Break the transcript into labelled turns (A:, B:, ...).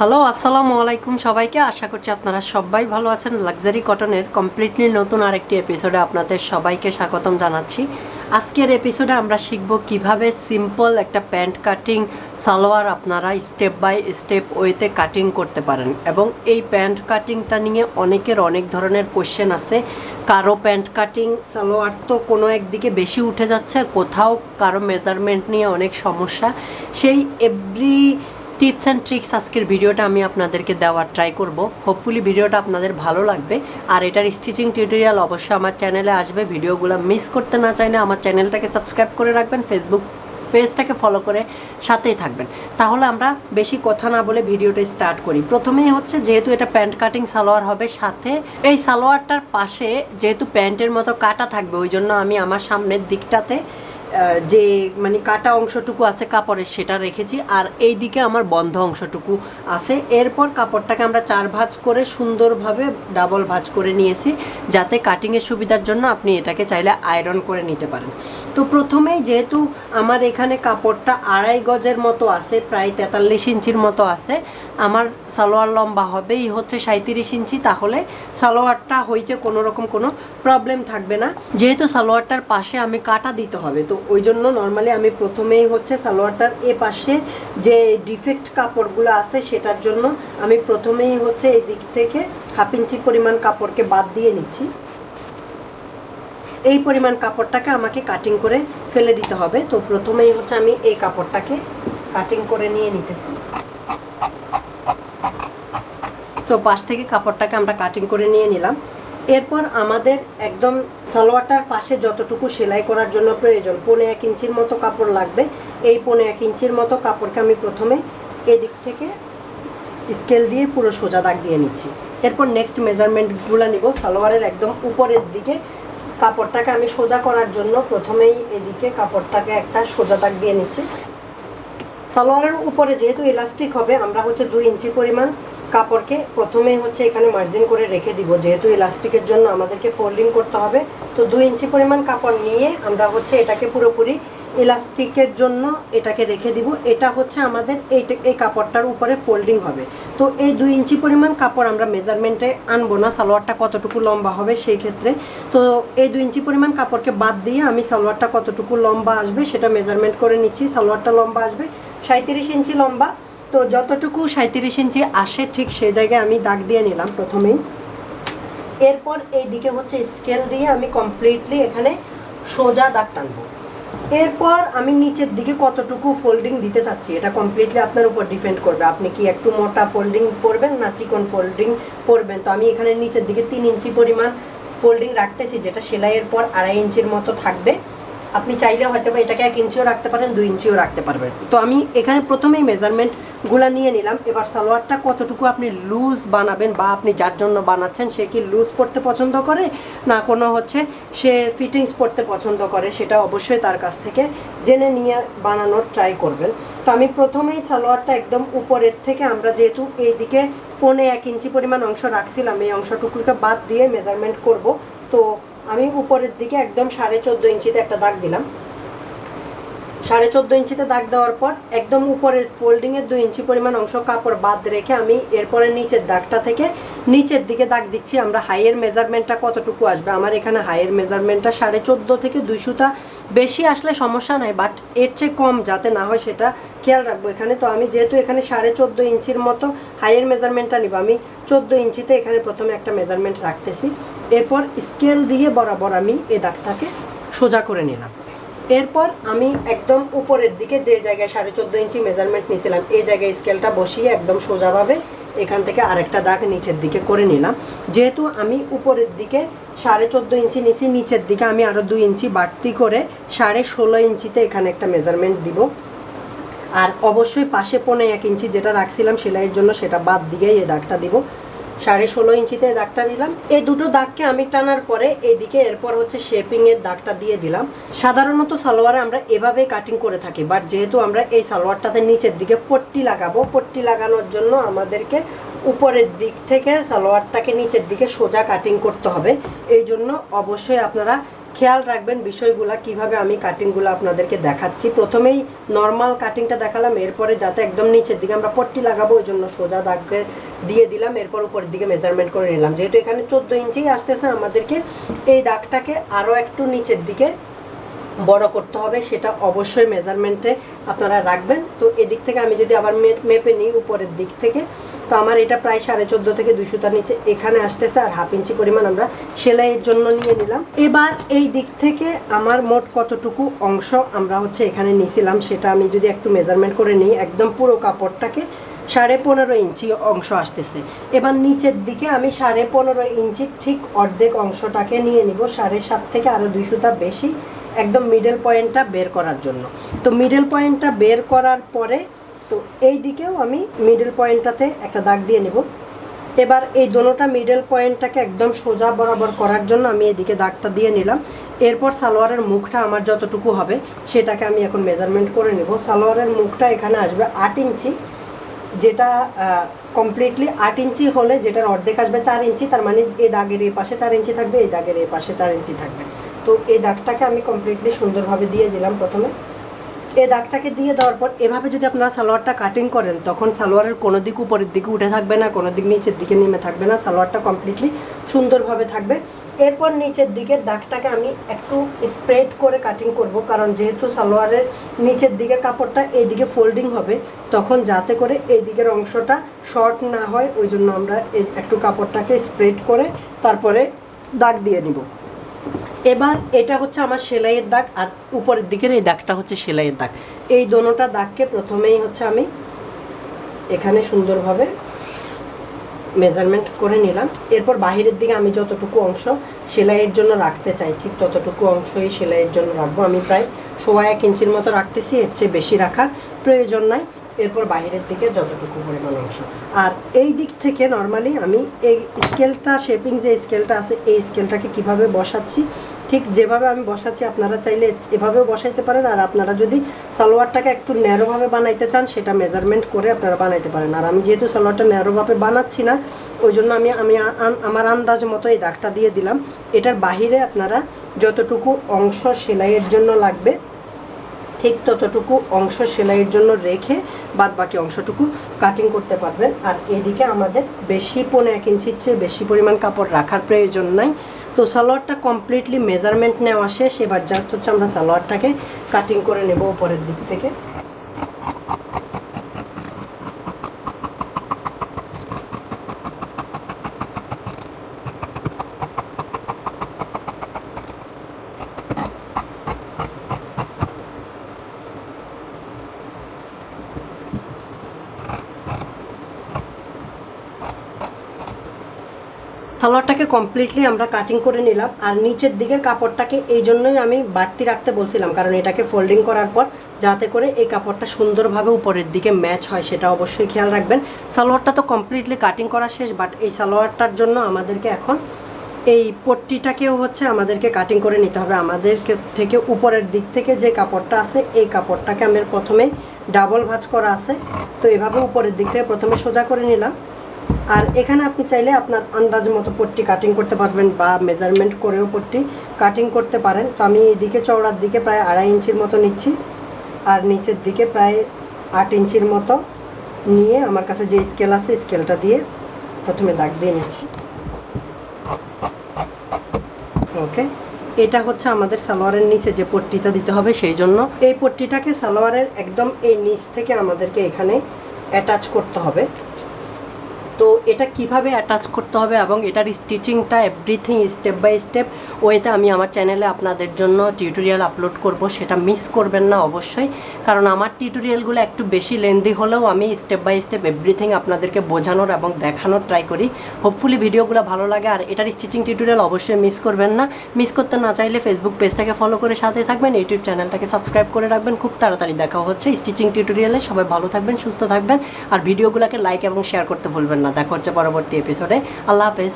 A: Hello, আসসালামু আলাইকুম সবাইকে। আশা করছি আপনারা সবাই ভালো আছেন। লাক্সারি কটনের কমপ্লিটলি নতুন আরেকটি এপিসোডে আপনাদের সবাইকে স্বাগতম জানাচ্ছি। আজকের এপিসোডে আমরা শিখব কিভাবে সিম্পল একটা প্যান্ট কাটিং সালোয়ার আপনারা স্টেপ বাই স্টেপ ওয়েতে কাটিং করতে পারেন। এবং এই প্যান্ট কাটিংটা নিয়ে অনেকের অনেক ধরনের কোশ্চেন আছে। কারো প্যান্ট কাটিং সালোয়ার তো কোনো একদিকে বেশি উঠে যাচ্ছে, কোথাও কারো মেজারমেন্ট নিয়ে অনেক সমস্যা। সেই এভরি টিপস অ্যান্ড ট্রিক্স আজকের ভিডিওটা আমি আপনাদেরকে দেওয়ার ট্রাই করব। হোপফুলি ভিডিওটা আপনাদের ভালো লাগবে। আর এটার স্টিচিং টিউটোরিয়াল অবশ্যই আমার চ্যানেলে আসবে। ভিডিওগুলো মিস করতে না চাইলে আমার চ্যানেলটাকে সাবস্ক্রাইব করে রাখবেন, ফেসবুক পেজটাকে ফলো করে সাথেই থাকবেন। তাহলে আমরা বেশি কথা না বলে ভিডিওটা স্টার্ট করি। প্রথমেই হচ্ছে, যেহেতু এটা প্যান্ট কাটিং সালোয়ার হবে, সাথে এই সালোয়ারটার পাশে যেহেতু প্যান্টের মতো কাটা থাকবে, ওই জন্য আমি আমার সামনের দিকটাতে যে মানে কাটা অংশটুকু আছে কাপড়ের সেটা রেখেছি, আর এই দিকে আমার বন্ধ অংশটুকু আছে। এরপর কাপড়টাকে আমরা 4 ভাঁজ করে সুন্দরভাবে ডাবল ভাঁজ করে নিয়েছি, যাতে কাটিংয়ের সুবিধার জন্য আপনি এটাকে চাইলে আয়রন করে নিতে পারেন। তো প্রথমেই যেহেতু আমার এখানে কাপড়টা 2.5 গজের মতো আছে, প্রায় 43 ইঞ্চির মতো আছে, আমার সালোয়ার লম্বা হবেই হচ্ছে 37 ইঞ্চি। তাহলে সালোয়ারটা হইতে কোনো রকম কোনো প্রবলেম থাকবে না। যেহেতু সালোয়ারটার পাশে আমি কাটা দিতে হবে, তো ওই জন্য নর্মালি আমি প্রথমেই হচ্ছে সালোয়ারটার এ পাশে যে ডিফেক্ট কাপড়গুলো আছে সেটার জন্য আমি প্রথমেই হচ্ছে এই দিক থেকে 1/2 ইঞ্চি পরিমাণ কাপড়কে বাদ দিয়ে নিচ্ছি। এই পরিমাণ কাপড়টাকে আমাকে কাটিং করে ফেলে দিতে হবে। তো প্রথমেই হচ্ছে আমি এই কাপড়টাকে কাটিং করে নিয়ে নিতেছি। তো পাশ থেকে কাপড়টাকে আমরা কাটিং করে নিয়ে নিলাম। এরপর আমাদের একদম সালোয়ারটার পাশে যতটুকু সেলাই করার জন্য প্রয়োজন, 1.5 ইঞ্চির মতো কাপড় লাগবে। এই 1.5 ইঞ্চির মতো কাপড়কে আমি প্রথমে এদিক থেকে স্কেল দিয়ে পুরো সোজা দাগ দিয়ে নিচ্ছি। এরপর নেক্সট মেজারমেন্টগুলো নিব। সালোয়ারের একদম উপরের দিকে কাপড়টাকে আমি সোজা করার জন্য প্রথমেই এদিকে কাপড়টাকে একটা সোজা দাগ দিয়ে নিচ্ছি। সালোয়ারের উপরে যেহেতু ইলাস্টিক হবে, আমরা হচ্ছে 2 ইঞ্চি পরিমাণ কাপড়কে প্রথমেই হচ্ছে এখানে মার্জিন করে রেখে দিব। যেহেতু ইলাস্টিকের জন্য আমাদেরকে ফোল্ডিং করতে হবে, তো 2 ইঞ্চি পরিমাণ কাপড় নিয়ে আমরা হচ্ছে এটাকে পুরোপুরি ইলাস্টিকের জন্য এটাকে রেখে দিব। এটা হচ্ছে আমাদের এই কাপড়টার উপরে ফোল্ডিং হবে। তো এই 2 ইঞ্চি পরিমাণ কাপড় আমরা মেজারমেন্টে আনবো না, সালোয়ারটা কতটুকু লম্বা হবে সেই ক্ষেত্রে। তো এই 2 ইঞ্চি পরিমাণ কাপড়কে বাদ দিয়ে আমি সালোয়ারটা কতটুকু লম্বা আসবে সেটা মেজারমেন্ট করে নিচ্ছি। সালোয়ারটা লম্বা আসবে 37 ইঞ্চি লম্বা। তো যতটুকু 37 ইঞ্চি আসে ঠিক সেই জায়গায় আমি দাগ দিয়ে নিলাম প্রথমেই। এরপর এই দিকে হচ্ছে স্কেল দিয়ে আমি কমপ্লিটলি এখানে সোজা দাগ টানবো। এরপর আমি নিচের দিকে কতটুকু ফোল্ডিং দিতে চাচ্ছি এটা কমপ্লিটলি আপনার উপর ডিপেন্ড করবে। আপনি কি একটু মোটা ফোল্ডিং করবেন না চিকন ফোল্ডিং করবেন। তো আমি এখানে নিচের দিকে 3 ইঞ্চি পরিমাণ ফোল্ডিং রাখতেছি, যেটা সেলাইয়ের পর 2.5 ইঞ্চির মতো থাকবে। আপনি চাইলে হয়তো বা এটাকে 1 ইঞ্চিও রাখতে পারেন, 2 ইঞ্চিও রাখতে পারবেন। তো আমি এখানে প্রথমেই মেজারমেন্টগুলো নিয়ে নিলাম। এবার সালোয়ারটা কতটুকু আপনি লুজ বানাবেন বা আপনি যার জন্য বানাচ্ছেন সে কি লুজ পড়তে পছন্দ করে না কোনো হচ্ছে সে ফিটিংস পড়তে পছন্দ করে, সেটা অবশ্যই তার কাছ থেকে জেনে নিয়ে বানানোর ট্রাই করবেন। তো আমি প্রথমেই সালোয়ারটা একদম উপরের থেকে, আমরা যেহেতু এইদিকে 1.5 ইঞ্চি পরিমাণ অংশ রাখছিলাম, এই অংশটুকুকে বাদ দিয়ে মেজারমেন্ট করব। তো আমি উপরের দিকে একদম 14.5 ইঞ্চিতে একটা দাগ দিলাম। 14.5 ইঞ্চিতে দাগ দেওয়ার পর একদম উপরের ফোল্ডিংয়ের 2 ইঞ্চি পরিমাণ অংশ কাপড় বাদ রেখে আমি এরপরে নিচের দাগটা থেকে নিচের দিকে দাগ দিচ্ছি। আমরা হাইয়ের মেজারমেন্টটা কতটুকু আসবে, আমার এখানে হাইয়ের মেজারমেন্টটা 14.5 থেকে 2 সুতা। বেশি আসলে সমস্যা নাই, বাট এর চেয়ে কম যাতে না হয় সেটা খেয়াল রাখবো এখানে। তো আমি যেহেতু এখানে 14.5 ইঞ্চির মতো হাইয়ের মেজারমেন্টটা নিব, আমি 14 ইঞ্চিতে এখানে প্রথমে একটা মেজারমেন্ট রাখতেছি। এরপর স্কেল দিয়ে বরাবর আমি এই দাগটাকে সোজা করে নিলাম। এরপর আমি একদম উপরের দিকে যে জায়গায় 14.5 ইঞ্চি মেজারমেন্ট নিয়েছিলাম এই জায়গায় স্কেলটা বসিয়ে একদম সোজাভাবে এখান থেকে আরেকটা দাগ নিচের দিকে করে নিলাম। যেহেতু আমি উপরের দিকে 14.5 ইঞ্চি নিয়েছি, নিচের দিকে আমি আরও 2 ইঞ্চি বাড়তি করে 16.5 ইঞ্চিতে এখানে একটা মেজারমেন্ট দিব। আর অবশ্যই পাশে 1.5 ইঞ্চি যেটা রাখছিলাম সেলাইয়ের জন্য সেটা বাদ দিয়েই এই দাগটা দিব। 16.5 ইঞ্চিতে দাগটা দিলাম। এই দুটো দাগকে আমি টানার পরে এইদিকে এরপর হচ্ছে শেপিংয়ের দাগটা দিয়ে দিলাম। সাধারণত সালোয়ারে আমরা এভাবেই কাটিং করে থাকি, বাট যেহেতু আমরা এই সালোয়ারটাতে নিচের দিকে পট্টি লাগাবো, পট্টি লাগানোর জন্য আমাদেরকে উপরের দিক থেকে সালোয়ারটাকে নিচের দিকে সোজা কাটিং করতে হবে। এই জন্য অবশ্যই আপনারা খেয়াল রাখবেন বিষয়গুলো কিভাবে আমি কাটিংগুলো আপনাদেরকে দেখাচ্ছি। প্রথমেই নর্মাল কাটিংটা দেখালাম, এরপরে যাতে একদম নিচের দিকে আমরা পট্টি লাগাবো ওই জন্য সোজা দাগ দিয়ে দিলাম, এরপর উপরের দিকে মেজারমেন্ট করে নিলাম। যেহেতু এখানে 14 ইঞ্চি আসতেছে, আমাদেরকে এই দাগটাকে আরও একটু নিচের দিকে বড় করতে হবে, সেটা অবশ্যই মেজারমেন্টে আপনারা রাখবেন। তো এদিক থেকে আমি যদি আবার মেপে নিই উপরের দিক থেকে, তো আমার এটা প্রায় 14.5 থেকে 2 সুতার নিচে এখানে আসতেছে, আর হাফ ইঞ্চি পরিমাণ আমরা সেলাইয়ের জন্য নিয়ে নিলাম। এবার এই দিক থেকে আমার মোট কতটুকু অংশ আমরা এখানে নিয়েছিলাম সেটা আমি যদি একটু মেজারমেন্ট করে নিই, একদম পুরো কাপড়টাকে 15.5 ইঞ্চি অংশ আসতেছে। এবার নিচের দিকে আমি 15.5 ইঞ্চির ঠিক অর্ধেক অংশটাকে নিয়ে নিব 7.5 থেকে আরও 2 সুতা বেশি, একদম মিডল পয়েন্টটা বের করার জন্য। তো মিডল পয়েন্টটা বের করার পরে তো এই দিকেও আমি মিডল পয়েন্টটাতে একটা দাগ দিয়ে নেব। এবার এই দোনোটা মিডল পয়েন্টটাকে একদম সোজা বরাবর করার জন্য আমি এদিকে দাগটা দিয়ে নিলাম। এরপর সালোয়ারের মুখটা আমার যতটুকু হবে সেটাকে আমি এখন মেজারমেন্ট করে নেব। সালোয়ারের মুখটা এখানে আসবে 8 ইঞ্চি, যেটা কমপ্লিটলি 8 ইঞ্চি হলে যেটার অর্ধেক আসবে 4 ইঞ্চি, তার মানে এই দাগের এই পাশে 4 ইঞ্চি থাকবে, এই দাগের এই পাশে 4 ইঞ্চি থাকবে। তো এই দাগটাকে আমি কমপ্লিটলি সুন্দরভাবে দিয়ে দিলাম। প্রথমে এই দাগটাকে দিয়ে দেওয়ার পর এভাবে যদি আপনারা সালোয়ারটা কাটিং করেন তখন সালোয়ারের কোনো দিক উপরের দিকে উঠে থাকবে না, কোনো দিক নিচের দিকে নেমে থাকবে না, সালোয়ারটা কমপ্লিটলি সুন্দরভাবে থাকবে। এরপর নিচের দিকের দাগটাকে আমি একটু স্প্রেড করে কাটিং করব, কারণ যেহেতু সালোয়ারের নিচের দিকের কাপড়টা এইদিকে ফোল্ডিং হবে, তখন যাতে করে এই দিকের অংশটা শর্ট না হয় ওই জন্য আমরা একটু কাপড়টাকে স্প্রেড করে তারপরে দাগ দিয়ে নিব। এবার এটা আমার সেলাইয়ের দাগ, আর উপরের দিকের এই দাগটা সেলাইয়ের দাগ। এই দোনোটা দাগকে প্রথমেই আমি এখানে সুন্দরভাবে মেজারমেন্ট করে নিলাম। এরপর বাহিরের দিকে আমি যতটুকু অংশ সেলাইয়ের জন্য রাখতে চাই ঠিক ততটুকু অংশই সেলাইয়ের জন্য রাখবো। আমি প্রায় 1.25 ইঞ্চির মতো রাখতেছি, এর চেয়ে বেশি রাখার প্রয়োজন নাই। এরপর বাইরের দিকে যতটুকু পরিমাণ অংশ, আর এই দিক থেকে নর্মালি আমি এই স্কেলটা শেপিং যে স্কেলটা আছে এই স্কেলটাকে কিভাবে বসাচ্ছি ঠিক যেভাবে আমি বসাচ্ছি আপনারা চাইলে এভাবেও বসাইতে পারেন, আর আপনারা যদি সালোয়ারটাকে একটু ন্যারোভাবে বানাইতে চান সেটা মেজারমেন্ট করে আপনারা বানাইতে পারেন। আর আমি যেহেতু সালোয়ারটা ন্যারোভাবে বানাচ্ছি না ওই জন্য আমি আমার আন্দাজ মতো এই দাগটা দিয়ে দিলাম। এটার বাহিরে আপনারা যতটুকু অংশ সেলাইয়ের জন্য লাগবে ঠিক ততটুকু অংশ সেলাইয়ের জন্য রেখে বাদ বাকি অংশটুকু কাটিং করতে পারবেন। আর এদিকে আমাদের বেশি 1.5 ইঞ্চির চেয়ে বেশি পরিমাণ কাপড় রাখার প্রয়োজন নাই। তো সালোয়ারটা কমপ্লিটলি মেজারমেন্ট নেওয়া শেষ। এবার জাস্ট আমরা সালোয়ারটাকে কাটিং করে নেব উপরের দিক থেকে। সালোয়ারটাকে কমপ্লিটলি আমরা কাটিং করে নিলাম। আর নিচের দিকের কাপড়টাকে এই জন্যই আমি বাড়তি রাখতে বলছিলাম, কারণ এটাকে ফোল্ডিং করার পর যাতে করে এই কাপড়টা সুন্দরভাবে উপরের দিকে ম্যাচ হয় সেটা অবশ্যই খেয়াল রাখবেন। সালোয়ারটা তো কমপ্লিটলি কাটিং করা শেষ, বাট এই সালোয়ারটার জন্য আমাদেরকে এখন এই পট্টিটাকেও আমাদেরকে কাটিং করে নিতে হবে। আমাদের থেকে উপরের দিক থেকে যে কাপড়টা আছে এই কাপড়টাকে আমি প্রথমে ডাবল ভাঁজ করা আছে, তো এভাবে উপরের দিক থেকে প্রথমে সোজা করে নিলাম। আর এখানে আপনি চাইলে আপনার আন্দাজ মতো পট্টি কাটিং করতে পারবেন বা মেজারমেন্ট করেও পট্টি কাটিং করতে পারেন। তো আমি এইদিকে চওড়ার দিকে প্রায় 2.5 ইঞ্চির মতো নিচ্ছি, আর নিচের দিকে প্রায় 8 ইঞ্চির মতো নিয়ে আমার কাছে যে স্কেল আছে স্কেলটা দিয়ে প্রথমে দাগ দিয়ে নিচ্ছি। ওকে, এটা আমাদের সালোয়ারের নিচে যে পট্টিটা দিতে হবে, সেই জন্য এই পট্টিটাকে সালোয়ারের একদম এই নিচ থেকে আমাদেরকে এখানে অ্যাটাচ করতে হবে। তো এটা কিভাবে অ্যাটাচ করতে হবে এবং এটার স্টিচিংটা এভরিথিং স্টেপ বাই স্টেপ ওয়েতে আমি আমার চ্যানেলে আপনাদের জন্য টিউটোরিয়াল আপলোড করব, সেটা মিস করবেন না অবশ্যই। কারণ আমার টিউটোরিয়ালগুলো একটু বেশি লেন্দি হলেও আমি স্টেপ বাই স্টেপ এভরিথিং আপনাদেরকে বোঝানোর এবং দেখানোর ট্রাই করি। হোপফুলি ভিডিওগুলো ভালো লাগে। আর এটার স্টিচিং টিউটোরিয়াল অবশ্যই মিস করবেন না। মিস করতে না চাইলে ফেসবুক পেজটাকে ফলো করে সাথে থাকবেন, ইউটিউব চ্যানেলটাকে সাবস্ক্রাইব করে রাখবেন। খুব তাড়াতাড়ি দেখা হচ্ছে স্টিচিং টিউটোরিয়ালে। সবাই ভালো থাকবেন, সুস্থ থাকবেন, আর ভিডিওগুলোকে লাইক এবং শেয়ার করতে ভুলবেন না। দেখা হচ্ছে পরবর্তী এপিসোডে। আল্লাহ হাফেজ।